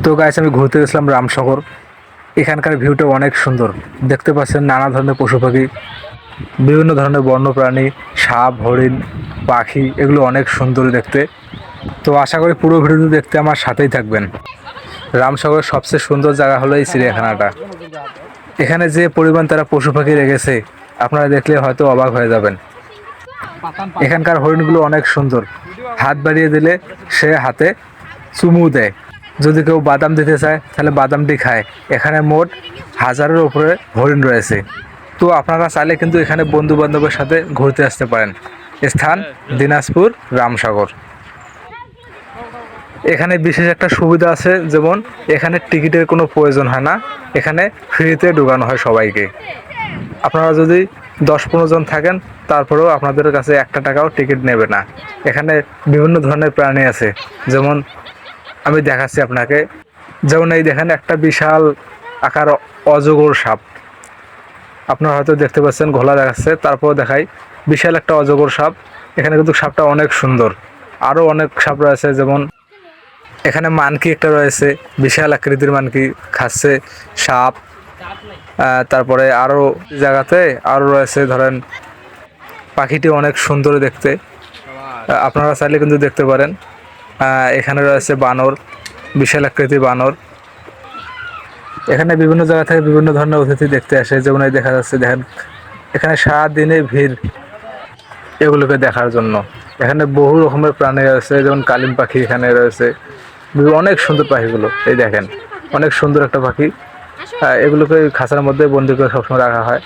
তো গাইস, আমি ঘুরতে গেছিলাম রামসাগর। এখানকার ভিউটা অনেক সুন্দর। দেখতে পাচ্ছেন নানা ধরনের পশু পাখি, বিভিন্ন ধরনের বন্যপ্রাণী, সাপ, হরিণ, পাখি, এগুলো অনেক সুন্দর দেখতে। তো আশা করি পুরো ভিডিওটি দেখতে আমার সাথেই থাকবেন। রামসাগরের সবচেয়ে সুন্দর জায়গা হলো এই চিড়িয়াখানাটা। এখানে যে পরিমাণ তারা পশু পাখি রেখেছে, আপনারা দেখলে হয়তো অবাক হয়ে যাবেন। এখানকার হরিণগুলো অনেক সুন্দর। হাত বাড়িয়ে দিলে সে হাতে চুমু দেয়। যদি কেউ বাদাম দিতে চায় তাহলে বাদামটি খায়। এখানে মোট 1000-এর উপরে হরিণ রয়েছে। তো আপনারা চাইলে কিন্তু এখানে বন্ধু বান্ধবের সাথে ঘুরতে আসতে পারেন। স্থান দিনাজপুর রামসাগর। এখানে বিশেষ একটা সুবিধা আছে, যেমন এখানে টিকিটের কোনো প্রয়োজন হয় না। এখানে ফ্রিতে ঢুকানো হয় সবাইকে। আপনারা যদি 10-15 জন থাকেন, তারপরেও আপনাদের কাছে একটা টাকাও টিকিট নেবে না। এখানে বিভিন্ন ধরনের প্রাণী আছে, যেমন আমি দেখাচ্ছি আপনাকে। যেমন এই দেখেন, একটা বিশাল আকার অজগর সাপ। আপনারা হয়তো দেখতে পাচ্ছেন, ঘোলা দেখাচ্ছে, তারপর দেখাই বিশাল একটা অজগর সাপ। এখানে কিন্তু সাপটা অনেক সুন্দর। আরও অনেক সাপ রয়েছে, যেমন এখানে মানকি একটা রয়েছে, বিশাল আকৃতির মানকি খাচ্ছে সাপ। তারপরে আরও জায়গাতে আরও রয়েছে, ধরেন পাখিটি অনেক সুন্দর দেখতে। আপনারা চাইলে কিন্তু দেখতে পারেন। এখানে রয়েছে বানর, বিশাল আকৃতির বানর। এখানে বিভিন্ন জায়গা থেকে বিভিন্ন ধরনের অতিথি দেখতে আসে, যেমন এই দেখা যাচ্ছে, দেখেন এখানে সারাদিনে ভিড় এগুলোকে দেখার জন্য। এখানে বহু রকমের প্রাণী রয়েছে, যেমন কালিম পাখি এখানে রয়েছে। অনেক সুন্দর পাখিগুলো, এই দেখেন অনেক সুন্দর একটা পাখি। এগুলোকে খাঁচার মধ্যে বন্দি করে সবসময় রাখা হয়।